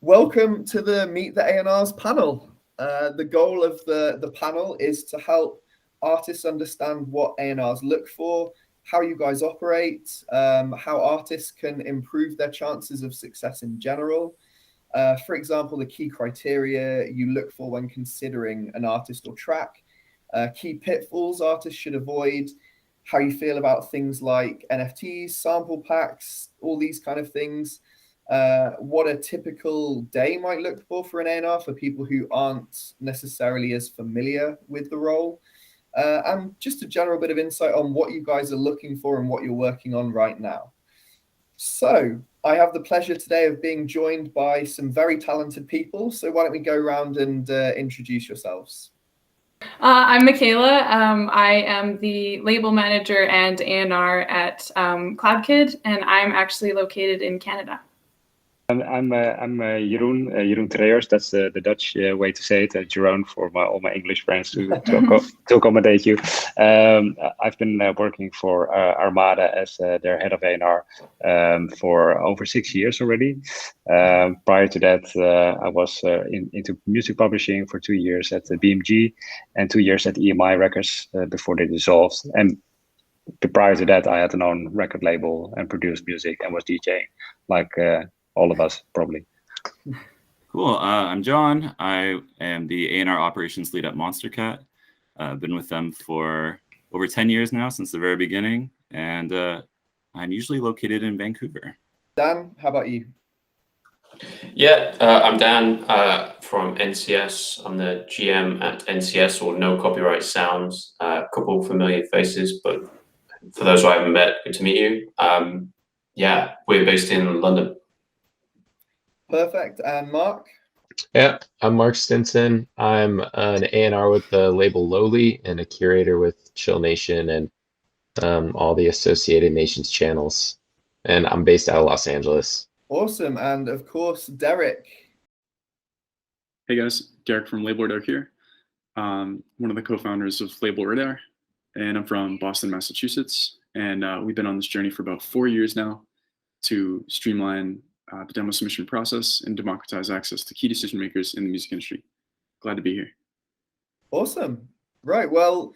Welcome to the Meet the A&Rs panel. The goal of the panel is to help artists understand what A&Rs look for, how you guys operate, how artists can improve their chances of success in general. For example, the key criteria you look for when considering an artist or track, key pitfalls artists should avoid, how you feel about things like NFTs, sample packs, all these kind of things. What a typical day might look for an A&R for people who aren't necessarily as familiar with the role. And just a general bit of insight on what you guys are looking for and what you're working on right now. So I have the pleasure today of being joined by some very talented people. So why don't we go around and introduce yourselves? I'm MiCaela. I am the label manager and A&R at CloudKid, and I'm actually located in Canada. I'm Jeroen, Jeroen Rehorst. That's the Dutch way to say it. Jeroen for all my English friends to accommodate you. I've been working for Armada as their head of A&R for over 6 years already. Prior to that, I was into music publishing for 2 years at the BMG and 2 years at EMI Records before they dissolved. And prior to that, I had an own record label and produced music and was DJing, like all of us probably. Cool. I'm John. I am the A&R operations lead at Monstercat. I've been with them for over 10 years now, since the very beginning, and I'm usually located in Vancouver. Dan, how about you? Yeah, I'm Dan from NCS. I'm the GM at NCS, or No Copyright Sounds. A couple familiar faces, but for those who I haven't met, good to meet you. Yeah, we're based in London. Perfect. And Mark? Yeah, I'm Mark Stinson. I'm an A&R with the label Lowly and a curator with Chill Nation and all the associated nations channels. And I'm based out of Los Angeles. Awesome. And of course, Derek. Hey guys, Derek from LabelRadar here. One of the co-founders of LabelRadar, and I'm from Boston, Massachusetts. And we've been on this journey for about 4 years now to streamline the demo submission process and democratize access to key decision makers in the music industry. Glad to be here. Awesome. Right. Well,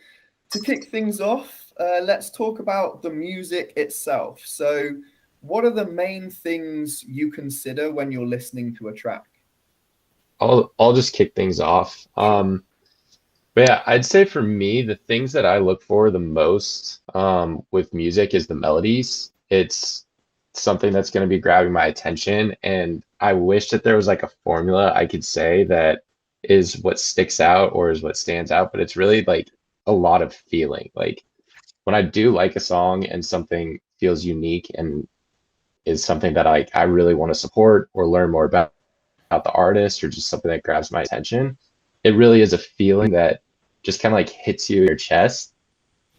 to kick things off, let's talk about the music itself. So what are the main things you consider when you're listening to a track? I'll just kick things off. But yeah, I'd say for me, the things that I look for the most with music is the melodies. It's something that's going to be grabbing my attention, and I wish that there was like a formula I could say that is what sticks out or is what stands out, but it's really like a lot of feeling. Like when I do like a song and something feels unique and is something that I really want to support or learn more about the artist, or just something that grabs my attention, it really is a feeling that just kind of like hits you in your chest.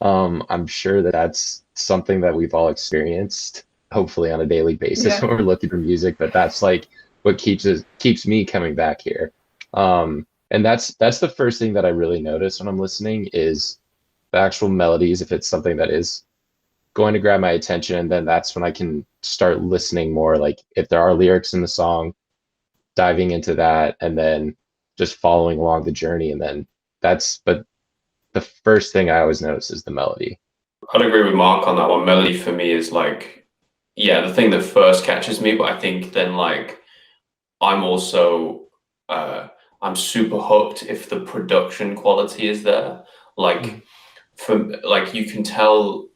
I'm sure that that's something that we've all experienced, hopefully on a daily basis when we're looking for music, but that's like what keeps me coming back here. And that's the first thing that I really notice when I'm listening is the actual melodies, if it's something that is going to grab my attention. And then that's when I can start listening more, like if there are lyrics in the song, diving into that, and then just following along the journey. And then but the first thing I always notice is the melody. I'd agree with Mark on that one. Melody for me is like, yeah, the thing that first catches me, but I think then like I'm also I'm super hooked if the production quality is there. Like you can tell,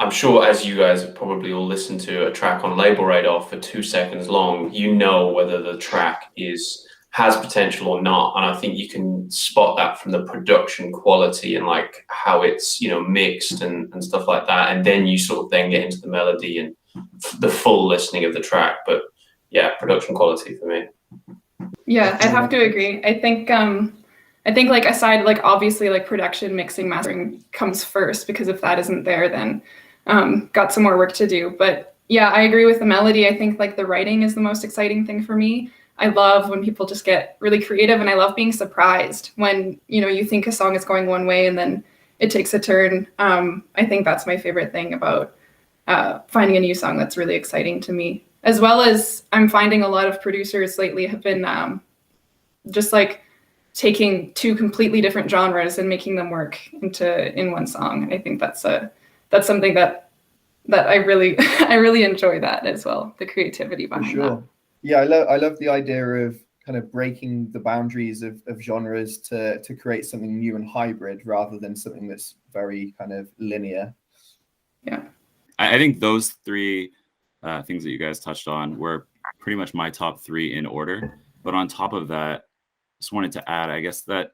I'm sure as you guys have probably all listened to a track on LabelRadar for 2 seconds long, you know whether the track has potential or not. And I think you can spot that from the production quality and like how it's, mixed and stuff like that. And then you sort of then get into the melody and the full listening of the track. But yeah, production quality for me. Yeah, I'd have to agree. I think like aside, like obviously like production, mixing, mastering comes first, because if that isn't there, then got some more work to do. But yeah, I agree with the melody. I think like the writing is the most exciting thing for me. I love when people just get really creative, and I love being surprised when, you think a song is going one way and then it takes a turn. I think that's my favorite thing about finding a new song that's really exciting to me. as well as I'm finding a lot of producers lately have been just like taking two completely different genres and making them work in one song. I think that's something that I really I really enjoy that as well, the creativity behind For sure. that. Yeah, I love the idea of kind of breaking the boundaries of genres to create something new and hybrid rather than something that's very kind of linear. Yeah. I think those three things that you guys touched on were pretty much my top three in order. But on top of that, just wanted to add, I guess, that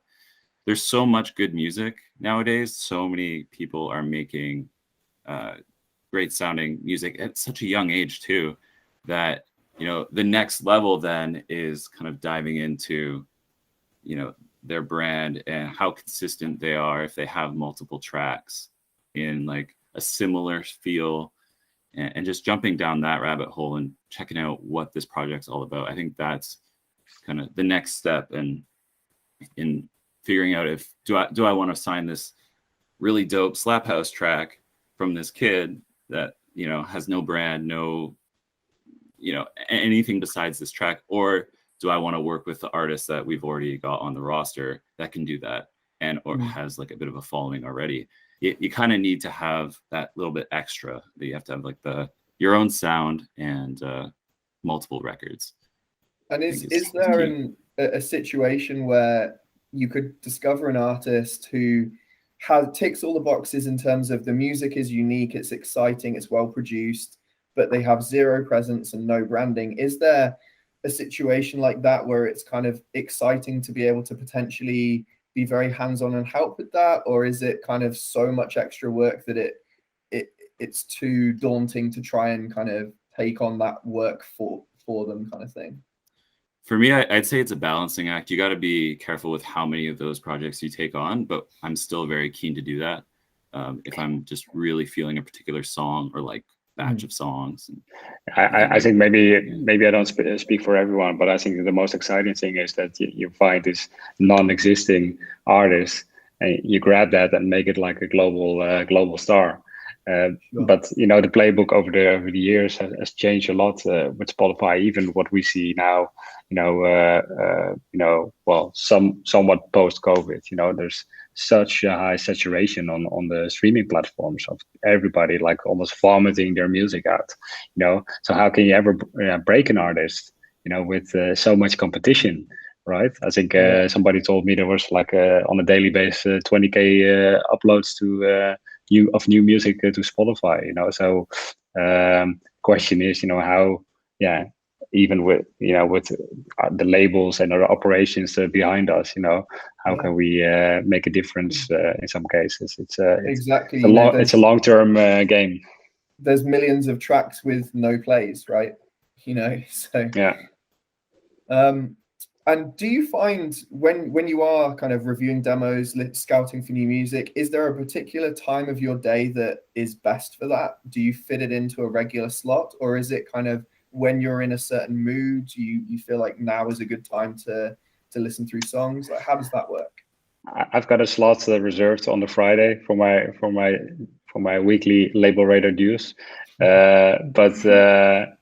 there's so much good music nowadays. So many people are making great sounding music at such a young age too, that, you know, the next level then is kind of diving into, you know, their brand and how consistent they are if they have multiple tracks in like a similar feel, and just jumping down that rabbit hole and checking out what this project's all about. I think that's kind of the next step in figuring out if do I want to sign this really dope slap house track from this kid that, you know, has no brand, no, you know, anything besides this track, or do I want to work with the artist that we've already got on the roster that can do that and or has like a bit of a following already? You kind of need to have that little bit extra, that you have to have like your own sound and multiple records. And is there a situation where you could discover an artist who ticks all the boxes in terms of the music is unique, it's exciting, it's well produced, but they have zero presence and no branding? Is there a situation like that where it's kind of exciting to be able to potentially be very hands-on and help with that, or is it kind of so much extra work that it's too daunting to try and kind of take on that work for them, kind of thing? For me, I'd say it's a balancing act. You got to be careful with how many of those projects you take on, but I'm still very keen to do that. If I'm just really feeling a particular song or like batch of songs. I think maybe I don't speak for everyone, but I think the most exciting thing is that you find this non-existing artist and you grab that and make it like a global star. But you know, the playbook over the years has changed a lot with Spotify. Even what we see now, well, somewhat post-COVID, you know, there's such a high saturation on the streaming platforms of everybody like almost vomiting their music out. You know, so how can you ever break an artist, you know, with so much competition? Right. I think somebody told me there was like on a daily basis 20K uploads to new music to Spotify. You know, so question is, you know, how even with the labels and our operations behind us, you know, how can we make a difference in some cases? It's exactly it's a long-term game. There's millions of tracks with no plays, right? You know, so yeah. And do you find when you are kind of reviewing demos, scouting for new music, is there a particular time of your day that is best for that? Do you fit it into a regular slot, or is it kind of when you're in a certain mood, you feel like now is a good time to listen through songs? Like, how does that work? I've got a slot reserved on the Friday for my weekly LabelRadar dues, but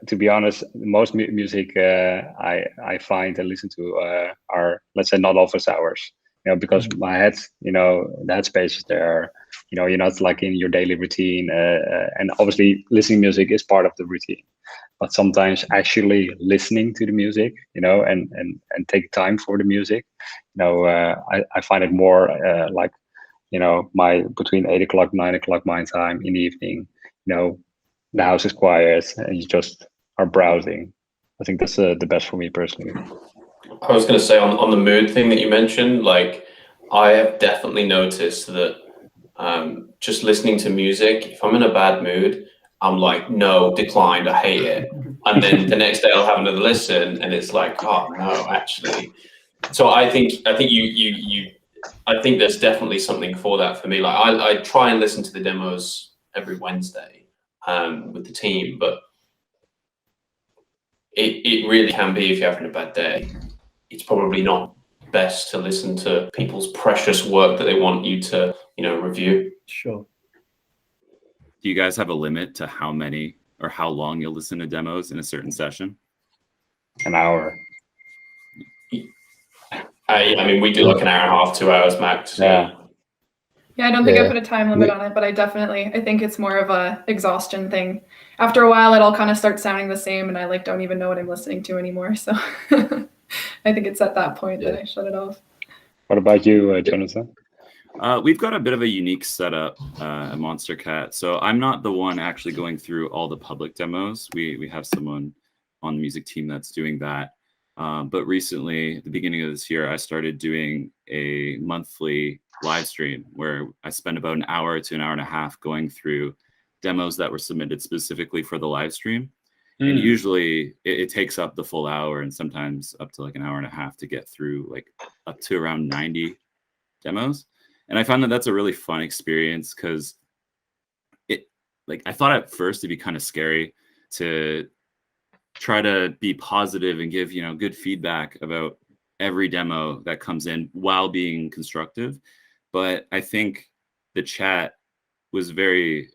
to be honest, most music I find and listen to are, let's say, not office hours. You know, because my head, you know, the headspace is there. You know, you're not like in your daily routine, and obviously listening music is part of the routine. But sometimes actually listening to the music, you know, and take time for the music, you know, I find it more like, you know, between 8 o'clock, 9 o'clock my time in the evening, you know, the house is quiet and you just are browsing. I think that's the best for me personally. I was going to say on the mood thing that you mentioned, like I have definitely noticed that just listening to music, if I'm in a bad mood, I'm like, no, declined, I hate it. And then the next day I'll have another listen and it's like, oh no, actually. So I think I think there's definitely something for that for me. Like I try and listen to the demos every Wednesday with the team, but it really can be, if you're having a bad day, it's probably not best to listen to people's precious work that they want you to, you know, review. Sure. Do you guys have a limit to how many or how long you'll listen to demos in a certain session? An hour. I mean, we do like an hour and a half, 2 hours max. Yeah. Yeah, I don't think I Yeah. put a time limit on it, but I think it's more of a exhaustion thing. After a while, it all kind of starts sounding the same, and I like don't even know what I'm listening to anymore. So I think it's at that point that I shut it off. What about you, Jonathan? We've got a bit of a unique setup at Monstercat. So I'm not the one actually going through all the public demos. We have someone on the music team that's doing that. But recently, at the beginning of this year, I started doing a monthly live stream where I spend about an hour to an hour and a half going through demos that were submitted specifically for the live stream. And usually it takes up the full hour and sometimes up to like an hour and a half to get through like up to around 90 demos. And I found that that's a really fun experience because I thought at first it'd be kind of scary to try to be positive and give, good feedback about every demo that comes in while being constructive. But I think the chat was very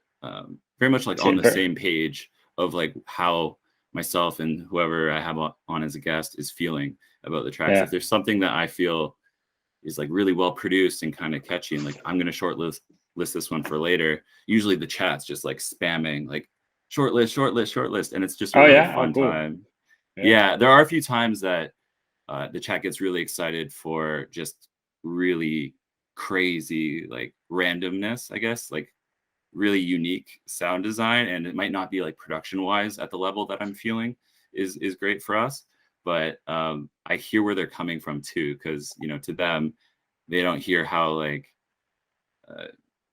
much like on the same page of like how myself and whoever I have on as a guest is feeling about the tracks. Yeah. If there's something that I feel is like really well produced and kind of catchy, and like I'm gonna shortlist this one for later, usually the chat's just like spamming like shortlist, and it's just a really fun time. Yeah, there are a few times that the chat gets really excited for just really crazy like randomness, I guess, like really unique sound design, and it might not be like production wise at the level that I'm feeling is great for us, but I hear where they're coming from too, because to them they don't hear how like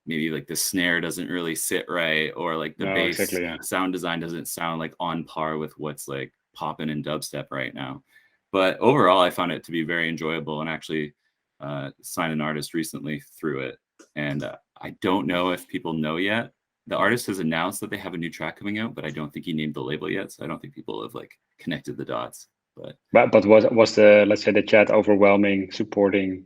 maybe like the snare doesn't really sit right, or like the bass sound design doesn't sound like on par with what's like popping in dubstep right now. But overall I found it to be very enjoyable, and actually signed an artist recently through it. And I don't know if people know yet. The artist has announced that they have a new track coming out, but I don't think he named the label yet. So I don't think people have like connected the dots. But was the, let's say, the chat overwhelming, supporting?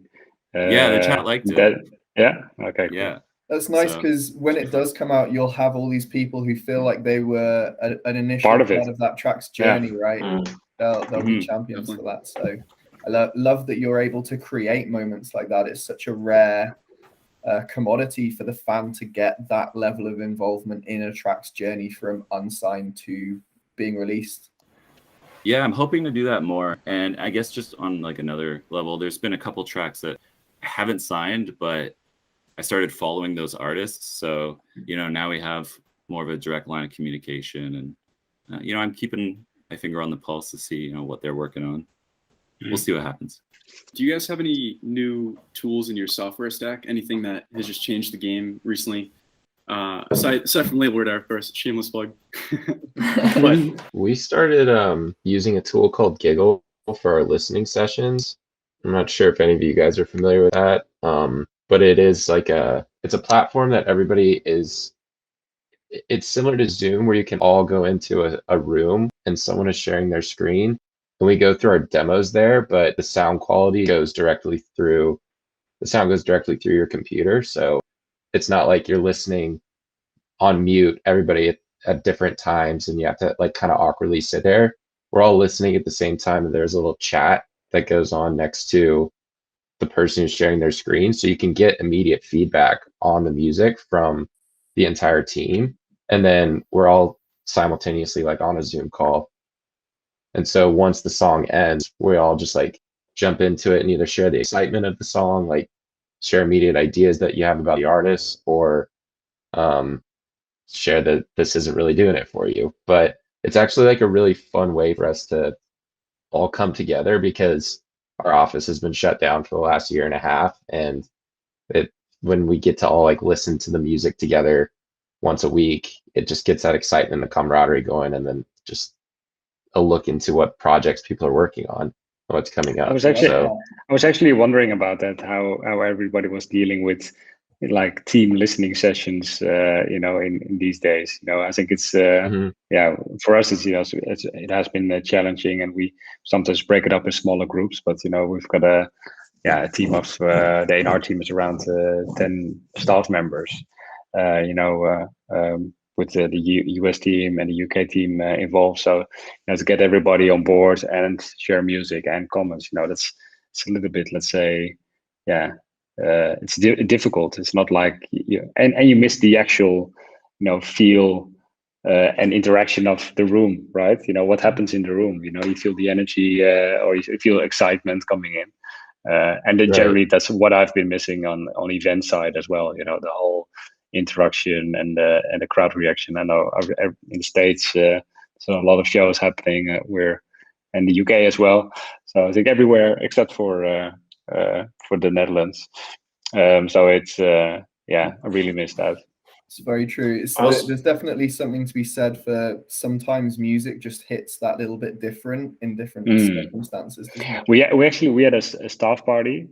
Yeah, the chat liked it. Yeah. Okay. Cool. Yeah. That's nice, because when it does come out, you'll have all these people who feel like they were an initial part of that track's journey, right? They'll be champions for that. So I love that you're able to create moments like that. It's such a rare commodity for the fan to get that level of involvement in a track's journey from unsigned to being released. Yeah, I'm hoping to do that more. And I guess just on like another level, there's been a couple tracks that I haven't signed, but I started following those artists. So, now we have more of a direct line of communication, and, I'm keeping my finger on the pulse to see, what they're working on. We'll see what happens. Do you guys have any new tools in your software stack? Anything that has just changed the game recently? Aside from LabelRadar, of course, shameless plug. We started using a tool called Giggle for our listening sessions. I'm not sure if any of you guys are familiar with that, but it is like it's a platform that everybody is. It's similar to Zoom, where you can all go into a room and someone is sharing their screen, and we go through our demos there, but the sound quality goes directly through. The sound goes directly through your computer, so it's not like you're listening on mute, everybody at different times, and you have to like kind of awkwardly sit there. We're all listening at the same time, and there's a little chat that goes on next to the person who's sharing their screen, so you can get immediate feedback on the music from the entire team. And then we're all simultaneously like on a Zoom call. And so once the song ends, we all just like jump into it and either share the excitement of the song, like share immediate ideas that you have about the artist, or share that this isn't really doing it for you. But it's actually like a really fun way for us to all come together, because our office has been shut down for the last year and a half, and when we get to all like listen to the music together once a week, it just gets that excitement and the camaraderie going, and then just a look into what projects people are working on, what's coming up. I was actually wondering about that, how everybody was dealing with like team listening sessions, in these days. I think it's for us, it's it has been challenging, and we sometimes break it up in smaller groups. But we've got a team of the A&R team is around 10 staff members. with the US team and the UK team involved. So to get everybody on board and share music and comments, it's a little bit, let's say, it's difficult. It's not like and you miss the actual feel and interaction of the room, right? What happens in the room. You feel the energy or you feel excitement coming in. And then generally that's what I've been missing on event side as well. The whole interaction and the crowd reaction. I know in the States there's a lot of shows happening. We're in the UK as well, so I think everywhere except for the Netherlands. So it's I really miss that. It's very true. There's definitely something to be said for sometimes music just hits that little bit different in different circumstances. We had a staff party,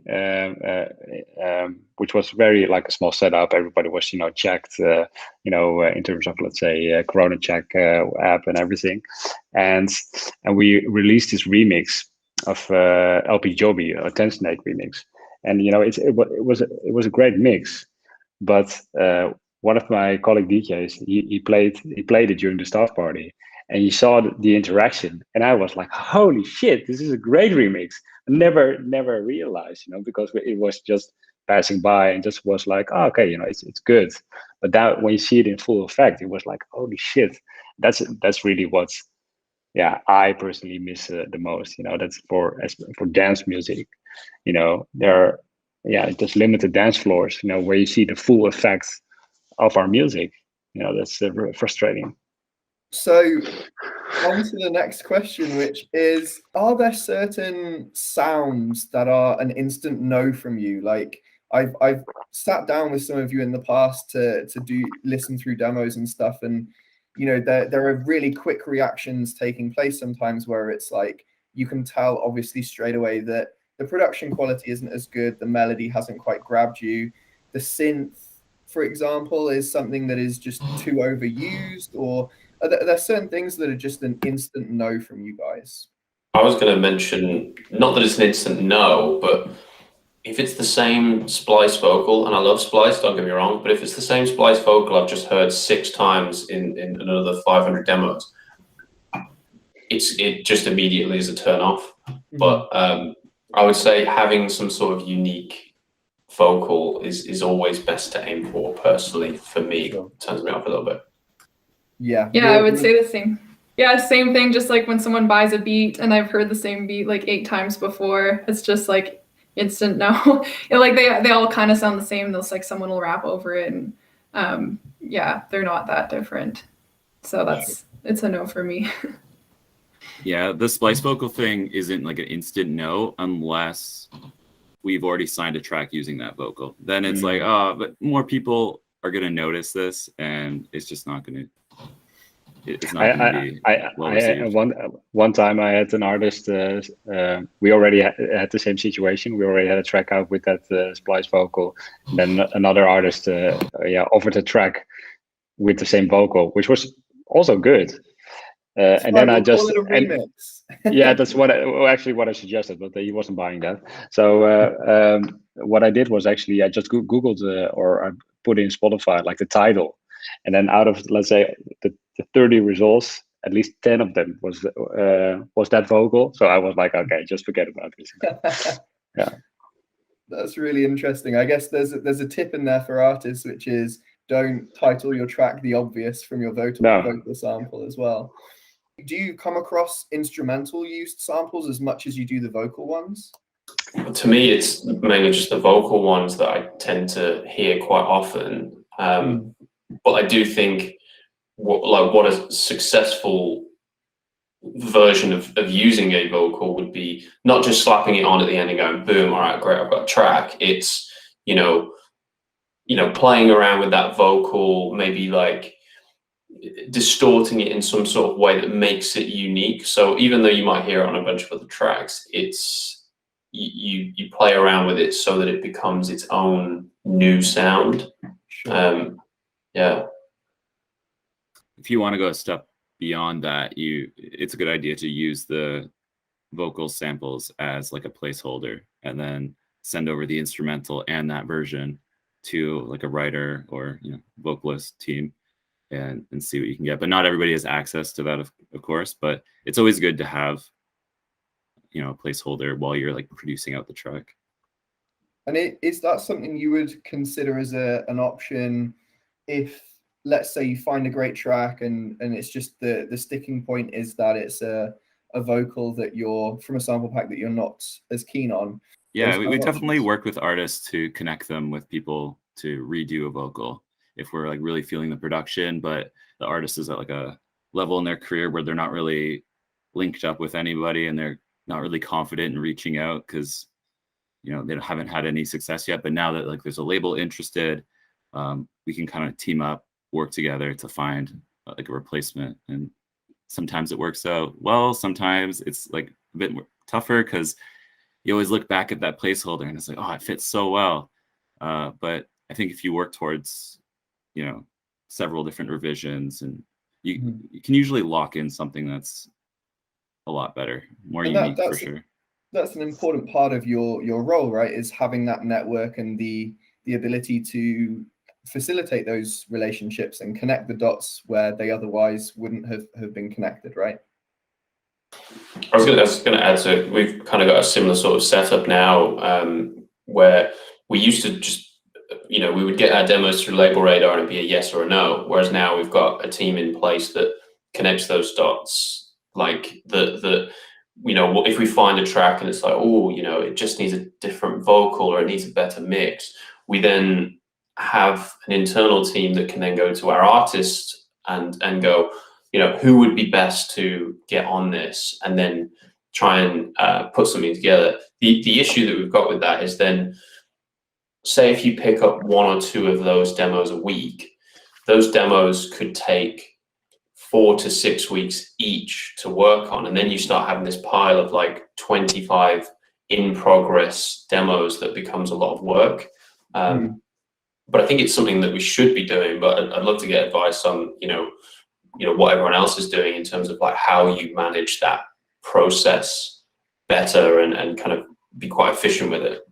which was very like a small setup. Everybody was checked, in terms of, let's say, Corona check app and everything, and we released this remix of LP Joby, a 10 Snake remix, and it was a great mix, but one of my colleague DJs, he played it during the staff party, and you saw the interaction, and I was like, "Holy shit, this is a great remix!" I never realized, because it was just passing by and just was like, "Oh, okay, it's good." But that when you see it in full effect, it was like, "Holy shit!" That's really what's I personally miss the most. That's for dance music. There are just limited dance floors. Where you see the full effects of our music. That's frustrating. So on to the next question, which is, are there certain sounds that are an instant no from you? Like I've sat down with some of you in the past to listen through demos and stuff, and there are really quick reactions taking place sometimes where it's like you can tell obviously straight away that the production quality isn't as good, the melody hasn't quite grabbed you, the synth, for example, is something that is just too overused, or are there certain things that are just an instant no from you guys? I was going to mention, not that it's an instant no, but if it's the same splice vocal, and I love splice, don't get me wrong, but if it's the same splice vocal I've just heard 6 times in another 500 demos, it just immediately is a turn off. But I would say having some sort of unique vocal is always best to aim for, personally. For me, turns me off a little bit. Yeah, I would say the same. Yeah, same thing. Just like when someone buys a beat and I've heard the same beat like 8 times before, it's just like instant no. Like they all kind of sound the same. Those like someone will rap over it, and they're not that different. So it's a no for me. Yeah, the splice vocal thing isn't like an instant no unless we've already signed a track using that vocal. Then it's like, but more people are going to notice this, and it's just not going to. It's not going to be well received. One time I had an artist. We already had the same situation. We already had a track out with that splice vocal. And then another artist, offered a track with the same vocal, which was also good. And then I just call it a remix. That's what I suggested, but he wasn't buying that. So what I did was actually I just googled or I put in Spotify like the title, and then out of, let's say, the 30 results, at least 10 of them was that vocal. So I was like, okay, just forget about this. Yeah, that's really interesting. I guess there's a tip in there for artists, which is don't title your track the obvious from your vocal sample as well. Do you come across instrumental used samples as much as you do the vocal ones? To me, it's mainly just the vocal ones that I tend to hear quite often. But I do think what a successful version of using a vocal would be not just slapping it on at the end and going, boom, all right, great, I've got a track. It's, playing around with that vocal, maybe like distorting it in some sort of way that makes it unique. So even though you might hear it on a bunch of other tracks, it's you play around with it so that it becomes its own new sound. Sure. If you want to go a step beyond that, it's a good idea to use the vocal samples as like a placeholder, and then send over the instrumental and that version to like a writer or vocalist team, and see what you can get. But not everybody has access to that, of course. But it's always good to have, you know, a placeholder while you're like producing out the track. And is that something you would consider as an option if, let's say, you find a great track and it's just the sticking point is that it's a vocal that you're from a sample pack that you're not as keen on? Yeah, we definitely work with artists to connect them with people to redo a vocal if we're like really feeling the production, but the artist is at like a level in their career where they're not really linked up with anybody and they're not really confident in reaching out because, you know, they haven't had any success yet. But now that like there's a label interested, we can kind of team up, work together to find like a replacement. And sometimes it works out well, sometimes it's like a bit more tougher because you always look back at that placeholder and it's like, oh, it fits so well. But I think if you work towards, you know, several different revisions, and you can usually lock in something that's a lot better, more unique for sure. That's an important part of your role, right? Is having that network and the ability to facilitate those relationships and connect the dots where they otherwise wouldn't have been connected, right? I was going to add to it. We've kind of got a similar sort of setup now, where we used to just, you know, we would get our demos through LabelRadar and it'd be a yes or a no. Whereas now we've got a team in place that connects those dots. Like you know, if we find a track and it's like, oh, you know, it just needs a different vocal or it needs a better mix, we then have an internal team that can then go to our artist and go, you know, who would be best to get on this, and then try and put something together. The issue that we've got with that is then, say if you pick up 1 or 2 of those demos a week, those demos could take 4 to 6 weeks each to work on, and then you start having this pile of like 25 in progress demos that becomes a lot of work. But I think it's something that we should be doing, but I'd love to get advice on, you know, what everyone else is doing in terms of like how you manage that process better and kind of be quite efficient with it.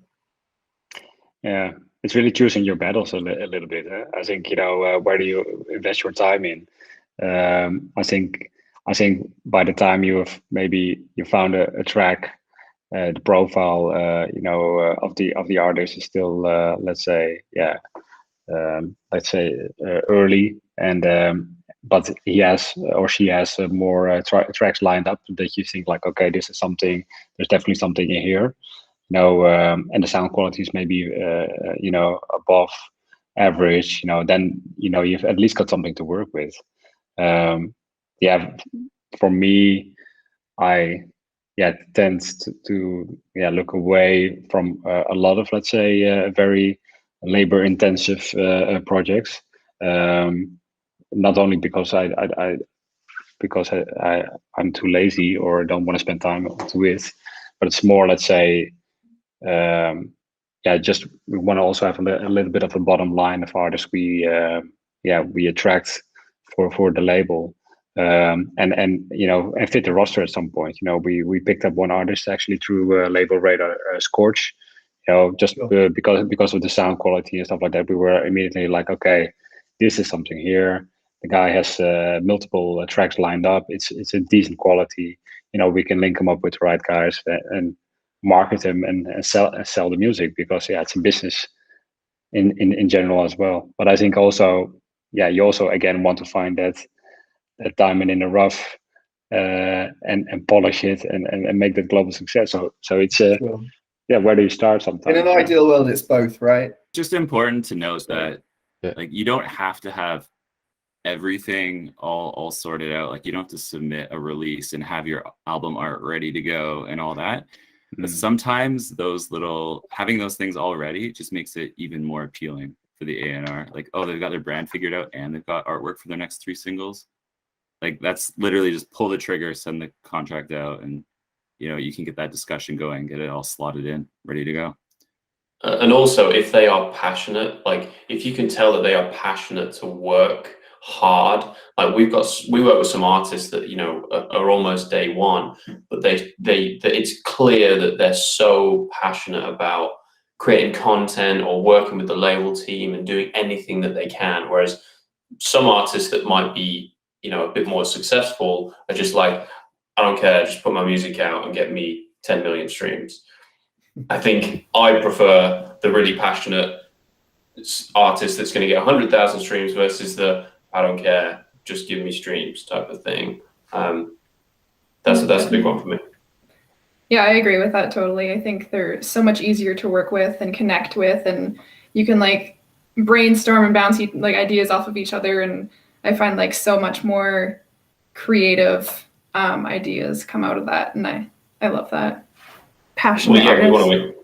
Yeah, it's really choosing your battles a little bit. I think, you know, where do you invest your time in? I think by the time you found a track, the profile, you know, of the artist is still, let's say early, and but he has or she has more tracks lined up that you think like, okay, this is something. There's definitely something in here. You know, and the sound quality is maybe you know, above average. You know, then you know you've at least got something to work with. Yeah, for me, I tend to look away from a lot of, let's say, very labor intensive projects. Not only because I'm too lazy or don't want to spend time to it, but it's more, let's say, just we want to also have a little bit of a bottom line of artists we attract for the label, and you know, and fit the roster at some point. You know, we picked up one artist actually through LabelRadar, Scorch. You know, just because of the sound quality and stuff like that, we were immediately like, okay, this is something here. The guy has multiple tracks lined up. It's a decent quality. You know, we can link him up with the right guys and market him and sell the music, because it's a business in general as well. But I think also, you also again want to find that diamond in the rough and polish it and make that global success. So it's Sure. Where do you start sometimes? In an ideal world, it's both, right? Just important to note that like you don't have to have everything all sorted out. Like you don't have to submit a release and have your album art ready to go and all that. But sometimes having those things already just makes it even more appealing for the A&R. Like, oh, they've got their brand figured out and they've got artwork for their next 3 singles. Like that's literally just pull the trigger, send the contract out, and you know, you can get that discussion going, get it all slotted in, ready to go. And also, if they are passionate, like if you can tell that they are passionate to work hard, like we work with some artists that, you know, are almost day one, but they it's clear that they're so passionate about creating content or working with the label team and doing anything that they can. Whereas some artists that might be, you know, a bit more successful are just like, I don't care, just put my music out and get me 10 million streams. I think I prefer the really passionate artist that's going to get 100,000 streams versus the I don't care, just give me streams type of thing. That's a big one for me. Yeah, I agree with that totally. I think they're so much easier to work with and connect with, and you can like brainstorm and bounce like ideas off of each other. And I find like so much more creative ideas come out of that, and I love that. Passionate artists.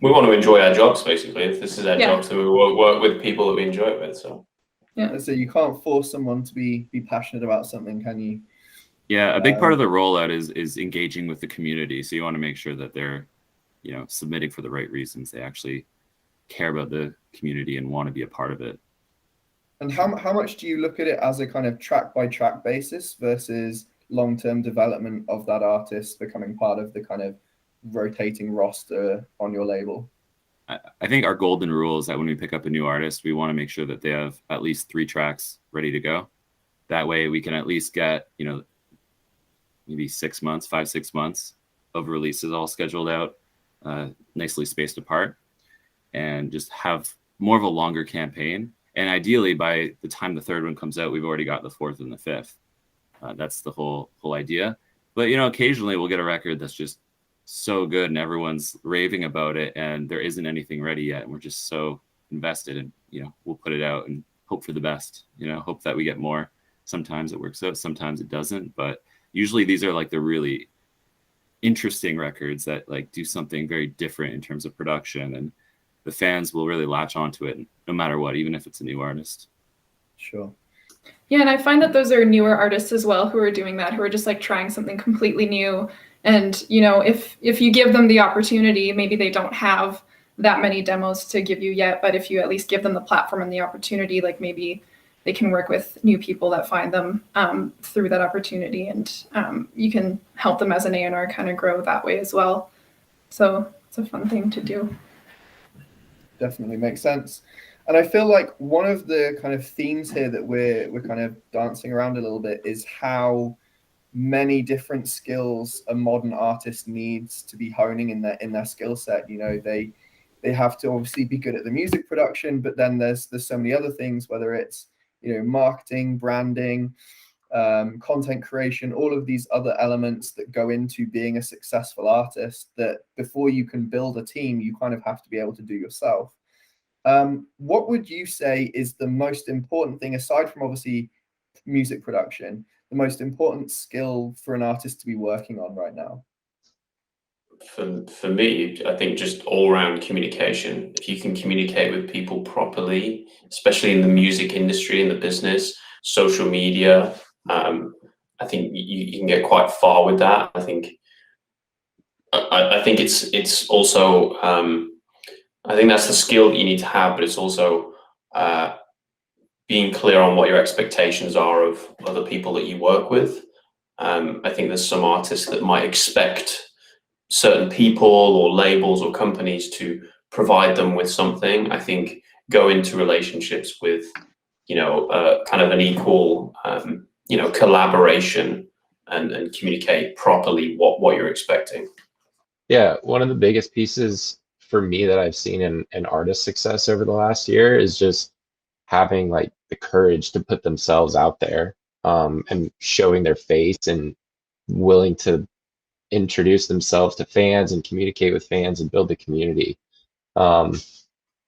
We want to enjoy our jobs, basically. If this is our jobs, then we work with people that we enjoy it with. So yeah, so you can't force someone to be passionate about something, can you? Yeah, a big part of the rollout is engaging with the community. So you want to make sure that they're, you know, submitting for the right reasons. They actually care about the community and want to be a part of it. And how much do you look at it as a kind of track by track basis versus long-term development of that artist becoming part of the kind of rotating roster on your label? I think our golden rule is that when we pick up a new artist, we want to make sure that they have at least 3 tracks ready to go. That way we can at least get, you know, maybe 6 months, 5-6 months of releases all scheduled out, nicely spaced apart, and just have more of a longer campaign. And ideally, by the time the 3rd one comes out, we've already got the 4th and the 5th. That's the whole idea. But, you know, occasionally we'll get a record that's just so good and everyone's raving about it, and there isn't anything ready yet, and we're just so invested, and, you know, we'll put it out and hope for the best, you know, hope that we get more. Sometimes it works out, sometimes it doesn't, but usually these are like the really interesting records that like do something very different in terms of production, and the fans will really latch onto it no matter what, even if it's a new artist. Sure. Yeah, and I find that those are newer artists as well who are doing that, who are just like trying something completely new. And, you know, if you give them the opportunity, maybe they don't have that many demos to give you yet, but if you at least give them the platform and the opportunity, like maybe they can work with new people that find them through that opportunity, and you can help them as an A&R kind of grow that way as well. So it's a fun thing to do. Definitely makes sense. And I feel like one of the kind of themes here that we're kind of dancing around a little bit is how many different skills a modern artist needs to be honing in their skill set. You know, they have to obviously be good at the music production, but then there's so many other things, whether it's, you know, marketing, branding, content creation, all of these other elements that go into being a successful artist that before you can build a team, you kind of have to be able to do yourself. What would you say is the most important thing, aside from obviously music production, the most important skill for an artist to be working on right now? For me, I think just all-round communication. If you can communicate with people properly, especially in the music industry, in the business, social media, I think you can get quite far with that. I think it's also I think that's the skill that you need to have, but it's also being clear on what your expectations are of other people that you work with. I think there's some artists that might expect certain people or labels or companies to provide them with something. I think go into relationships with, you know, kind of an equal, you know, collaboration and communicate properly what you're expecting. Yeah, one of the biggest pieces for me that I've seen in artist success over the last year is just having like the courage to put themselves out there, and showing their face and willing to introduce themselves to fans and communicate with fans and build the community.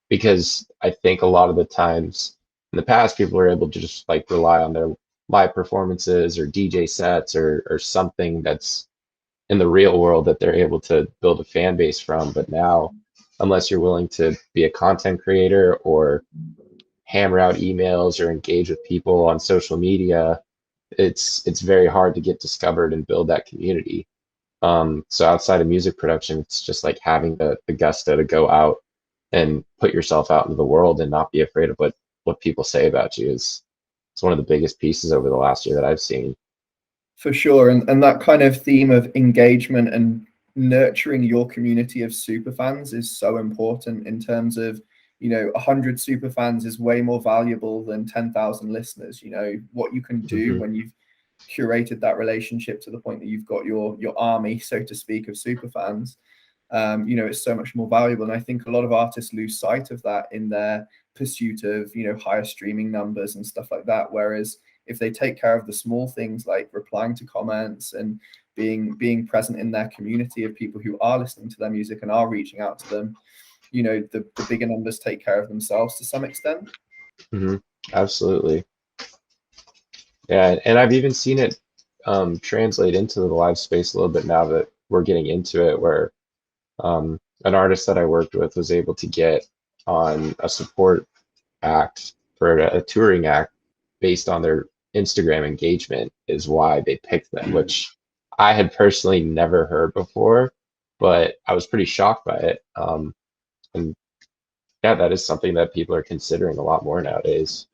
Because I think a lot of the times in the past, people were able to just like rely on their live performances or DJ sets or something that's in the real world that they're able to build a fan base from. But now, unless you're willing to be a content creator or hammer out emails or engage with people on social media, it's very hard to get discovered and build that community. So outside of music production, it's just like having the gusto to go out and put yourself out into the world and not be afraid of what people say about you is one of the biggest pieces over the last year that I've seen. For sure. And that kind of theme of engagement and nurturing your community of super fans is so important in terms of 100 super fans is way more valuable than 10,000 listeners. What you can do when you've curated that relationship to the point that you've got your army, so to speak, of super fans, it's so much more valuable. And I think a lot of artists lose sight of that in their pursuit of higher streaming numbers and stuff like that. Whereas if they take care of the small things like replying to comments and being present in their community of people who are listening to their music and are reaching out to them, the bigger numbers take care of themselves to some extent. Absolutely. Yeah, and I've even seen it translate into the live space a little bit now that we're getting into it, where an artist that I worked with was able to get on a support act for a touring act based on their Instagram engagement is why they picked them, which I had personally never heard before, but I was pretty shocked by it. And yeah, that is something that people are considering a lot more nowadays.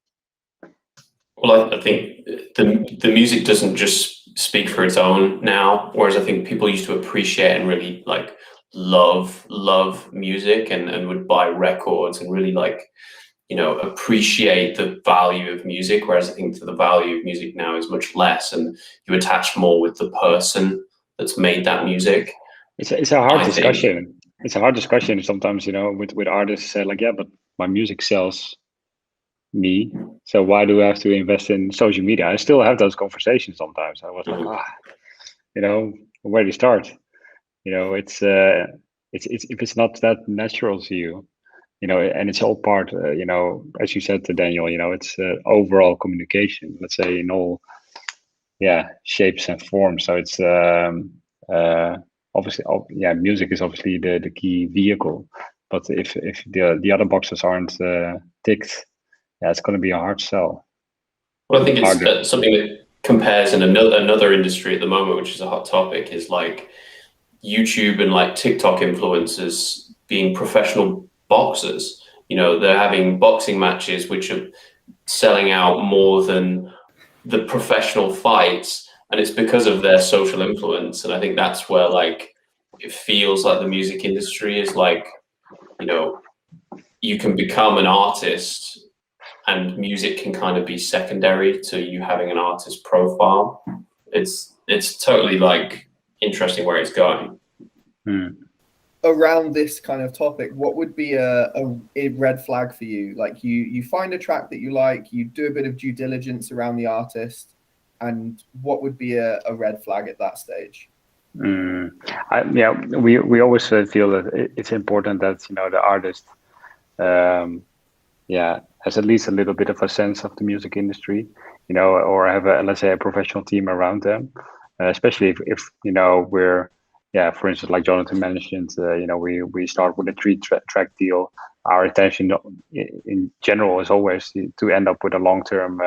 Well, I think the music doesn't just speak for its own now, whereas I think people used to appreciate and really like love music and would buy records and really like, appreciate the value of music, whereas I think the value of music now is much less, and you attach more with the person that's made that music. It's a hard discussion. It's a hard discussion sometimes, with artists say like, yeah, but my music sells me, so why do I have to invest in social media? I still have those conversations sometimes. I was like, where do you start? It's if it's not that natural to you, and it's all part, as you said to Daniel, it's overall communication, let's say, in all, shapes and forms. So it's obviously, music is obviously the key vehicle, but if the other boxes aren't ticked, it's going to be a hard sell. Well, I think it's something that compares in another industry at the moment, which is a hot topic, is like YouTube and like TikTok influencers being professional boxers. They're having boxing matches which are selling out more than the professional fights, and it's because of their social influence. And I think that's where like it feels like the music industry is like, you can become an artist and music can kind of be secondary to you having an artist profile. It's totally like interesting where it's going. Around this kind of topic, what would be a red flag for you? Like you find a track that you like, you do a bit of due diligence around the artist, and what would be a red flag at that stage? We always feel that it's important that the artist has at least a little bit of a sense of the music industry, or have let's say a professional team around them, especially if we're, for instance, like Jonathan mentioned, we start with a 3-track deal. Our intention in general is always to end up with a long-term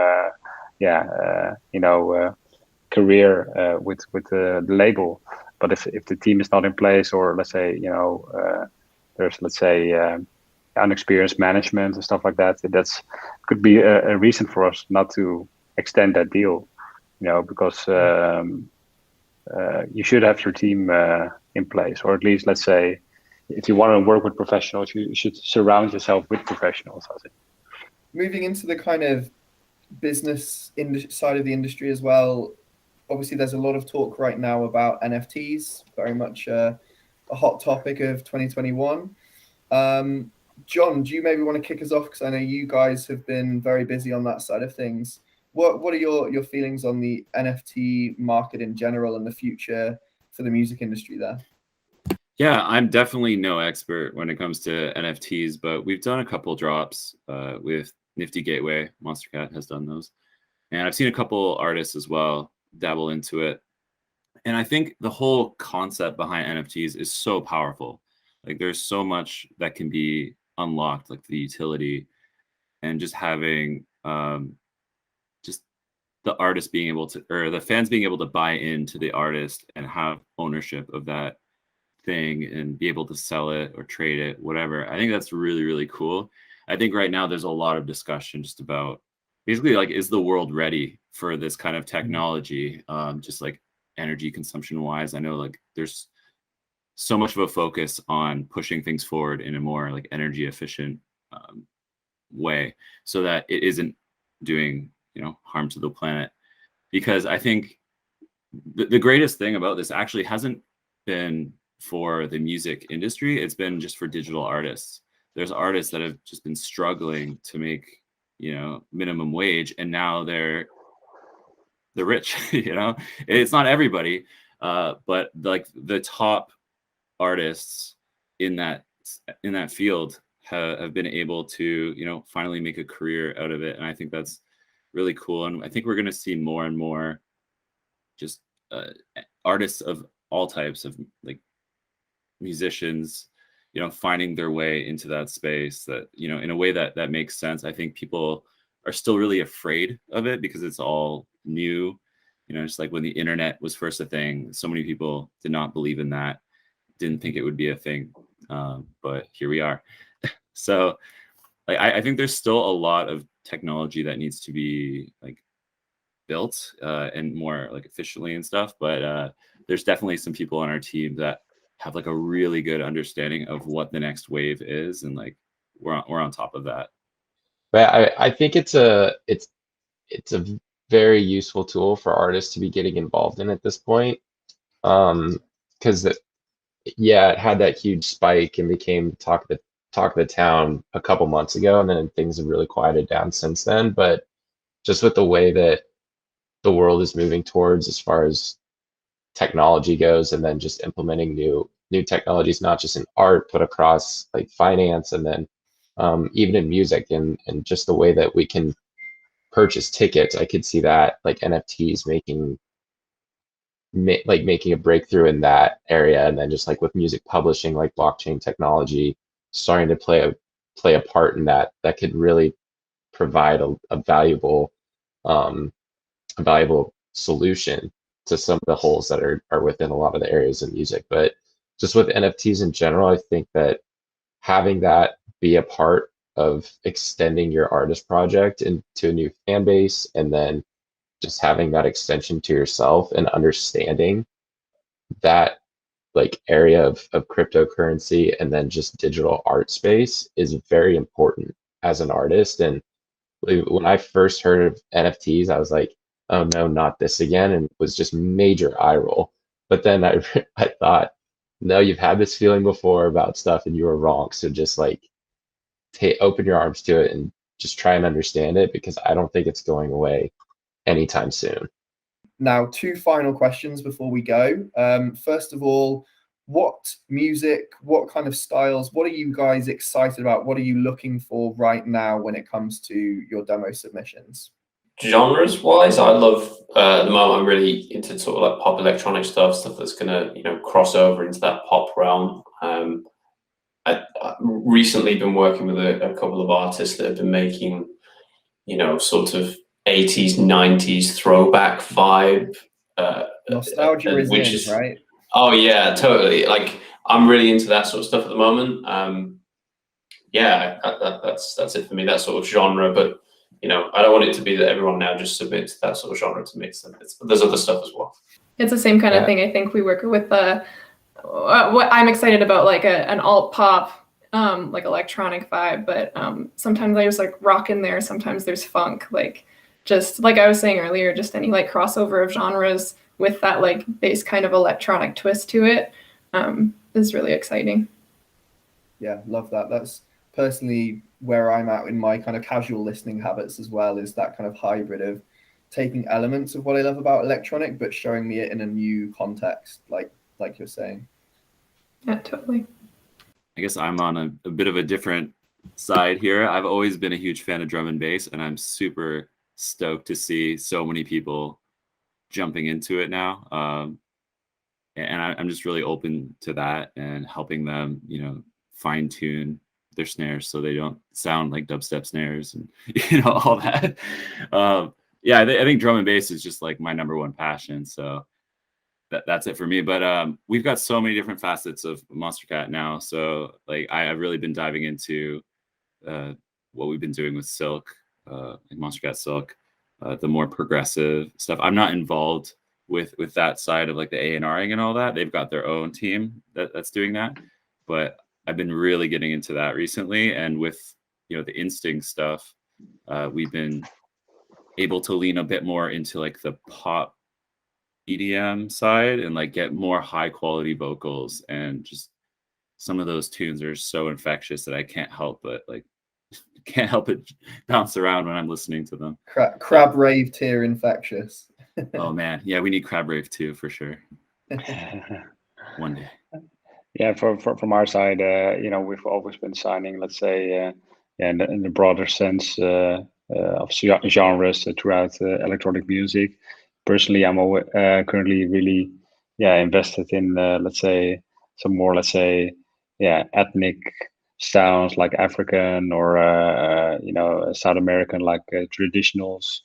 career with the label. But if the team is not in place, or let's say there's unexperienced management and stuff like that, could be a reason for us not to extend that deal, because you should have your team in place, or at least, let's say, if you want to work with professionals, you should surround yourself with professionals, I think. Moving into the kind of business side of the industry as well, obviously there's a lot of talk right now about NFTs, very much a hot topic of 2021. John, do you maybe want to kick us off? Because I know you guys have been very busy on that side of things. What are your feelings on the NFT market in general and the future for the music industry there? Yeah, I'm definitely no expert when it comes to NFTs, but we've done a couple drops with Nifty Gateway. Monstercat has done those. And I've seen a couple artists as well dabble into it. And I think the whole concept behind NFTs is so powerful. Like there's so much that can be unlocked, like the utility, and just having just the artist being able to, or the fans being able to buy into the artist and have ownership of that thing and be able to sell it or trade it, whatever. I think that's really, really cool. I think right now there's a lot of discussion just about basically like, is the world ready for this kind of technology? Just like energy consumption wise, I know like there's so much of a focus on pushing things forward in a more like energy efficient way, so that it isn't doing, you know, harm to the planet. Because I think the greatest thing about this actually hasn't been for the music industry, it's been just for digital artists. There's artists that have just been struggling to make, you know, minimum wage, and now they're rich. You know, it's not everybody, but like the top artists in that field have been able to, you know, finally make a career out of it. And I think that's really cool. And I think we're going to see more and more just artists of all types of, like, musicians, you know, finding their way into that space, that, you know, in a way that makes sense. I think people are still really afraid of it because it's all new. You know, just like when the internet was first a thing, so many people did not believe in that, didn't think it would be a thing, but here we are. So like, I think there's still a lot of technology that needs to be like built and more like efficiently and stuff, but there's definitely some people on our team that have like a really good understanding of what the next wave is, and like we're on top of that. But I think it's a very useful tool for artists to be getting involved in at this point, because yeah, it had that huge spike and became talk of the town a couple months ago, and then things have really quieted down since then. But just with the way that the world is moving towards as far as technology goes, and then just implementing new technologies, not just in art but across like finance, and then even in music, and just the way that we can purchase tickets, I could see that like NFTs making a breakthrough in that area. And then just like with music publishing, like blockchain technology starting to play a part in that could really provide a valuable solution to some of the holes that are within a lot of the areas of music. But just with NFTs in general, I think that having that be a part of extending your artist project into a new fan base, and then just having that extension to yourself and understanding that like area of cryptocurrency and then just digital art space is very important as an artist. And when I first heard of NFTs, I was like, oh no, not this again, and it was just major eye roll. But then I thought, no, you've had this feeling before about stuff and you were wrong. So just like open your arms to it and just try and understand it, because I don't think it's going away anytime soon. Now, two final questions before we go. First of all, what music, what kind of styles, what are you guys excited about? What are you looking for right now when it comes to your demo submissions? Genres wise, I love at the moment I'm really into sort of like pop electronic stuff that's gonna, you know, cross over into that pop realm. I've recently been working with a couple of artists that have been making, you know, sort of 80s, 90s throwback vibe. Nostalgia is in, right? Oh yeah, totally. Like I'm really into that sort of stuff at the moment. Yeah, that's it for me, that sort of genre. But you know, I don't want it to be that everyone now just submits that sort of genre to me. There's other stuff as well. It's the same kind of thing. I think we work with what I'm excited about, like an alt pop, like electronic vibe, but sometimes I just like rock in there. Sometimes there's funk, like just like I was saying earlier, just any like crossover of genres with that like bass kind of electronic twist to it is really exciting. Yeah, love that. That's personally where I'm at in my kind of casual listening habits as well, is that kind of hybrid of taking elements of what I love about electronic, but showing me it in a new context, like you're saying. Yeah, totally. I guess I'm on a bit of a different side here. I've always been a huge fan of drum and bass, and I'm super stoked to see so many people jumping into it now. And I'm just really open to that and helping them, you know, fine tune their snares so they don't sound like dubstep snares and, you know, all that. Yeah, I think drum and bass is just like my number one passion. So that's it for me. But we've got so many different facets of Monstercat now. So like I've really been diving into what we've been doing with Silk, like Monstercat Silk, the more progressive stuff. I'm not involved with that side of like the A&Ring and all that. They've got their own team that's doing that. But I've been really getting into that recently. And with the Instinct stuff, we've been able to lean a bit more into like the pop EDM side and like get more high quality vocals, and just some of those tunes are so infectious that I can't help but bounce around when I'm listening to them. Crab rave tier infectious. Oh man, yeah, we need crab rave too for sure. One day. Yeah, from our side, we've always been signing, let's say, in the broader sense of genres throughout electronic music. Personally, I'm currently really, invested in, let's say, some more, let's say, ethnic sounds like African or South American, like traditionals.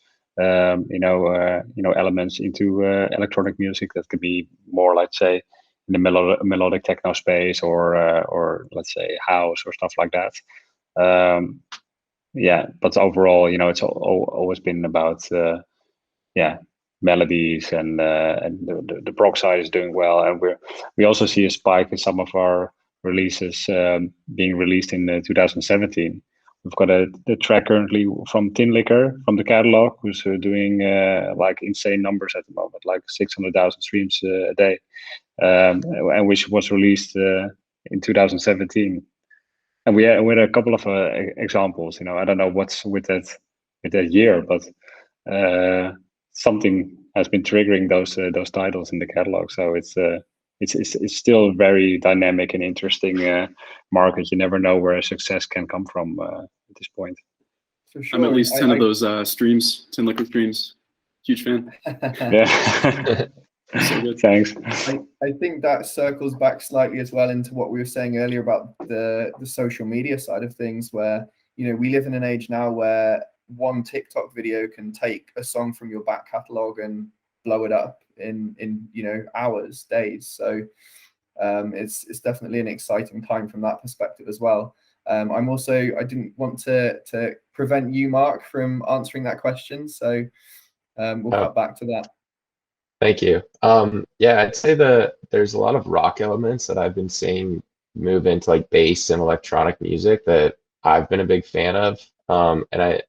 Elements into electronic music that could be more, let's say, in the melodic techno space, or let's say house or stuff like that. But overall, it's always been about melodies, and the prog side is doing well, and we also see a spike in some of our releases being released in 2017. We've got the track currently from Tin Liquor from the catalog, who's doing like insane numbers at the moment, like 600,000 streams a day, and which was released in 2017. And we had a couple of examples. I don't know what's with that year, but something has been triggering those titles in the catalog. So it's still a very dynamic and interesting market. You never know where success can come from at this point. For sure. I'm at least 10 of those streams, 10 liquid streams. Huge fan. Yeah. So good. Thanks. I think that circles back slightly as well into what we were saying earlier about the social media side of things, where we live in an age now where one TikTok video can take a song from your back catalog and blow it up in hours, days. So it's definitely an exciting time from that perspective as well. I didn't want to prevent you, Mark, from answering that question, so we'll cut back to that. Thank you. I'd say there's a lot of rock elements that I've been seeing move into like bass and electronic music that I've been a big fan of. And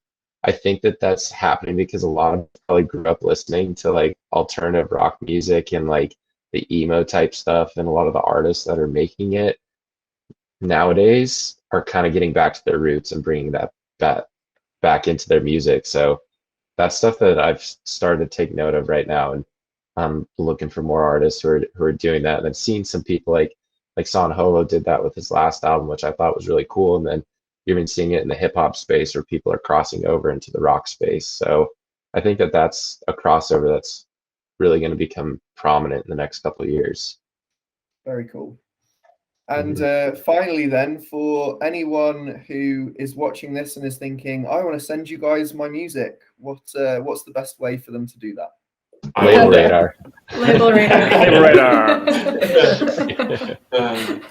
I think that that's happening because a lot of people probably grew up listening to like alternative rock music and like the emo type stuff, and a lot of the artists that are making it nowadays are kind of getting back to their roots and bringing that back into their music. So that's stuff that I've started to take note of right now, and I'm looking for more artists who are doing that. And I've seen some people like Son Holo did that with his last album, which I thought was really cool. And then you're even seeing it in the hip hop space where people are crossing over into the rock space. So I think that that's a crossover that's really going to become prominent in the next couple of years. Very cool. And finally then, for anyone who is watching this and is thinking, I want to send you guys my music, what's the best way for them to do that? LabelRadar. LabelRadar.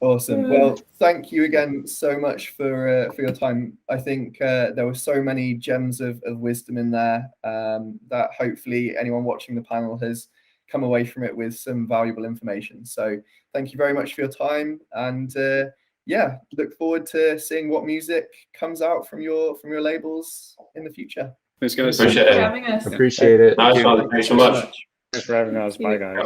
Awesome. Well, thank you again so much for your time. I think there were so many gems of wisdom in there that hopefully anyone watching the panel has come away from it with some valuable information. So thank you very much for your time, and look forward to seeing what music comes out from your labels in the future. Thanks, guys. Appreciate Thanks it. for having us. Appreciate it. Nice one. Thanks so much. Thanks for having us. Bye, guys.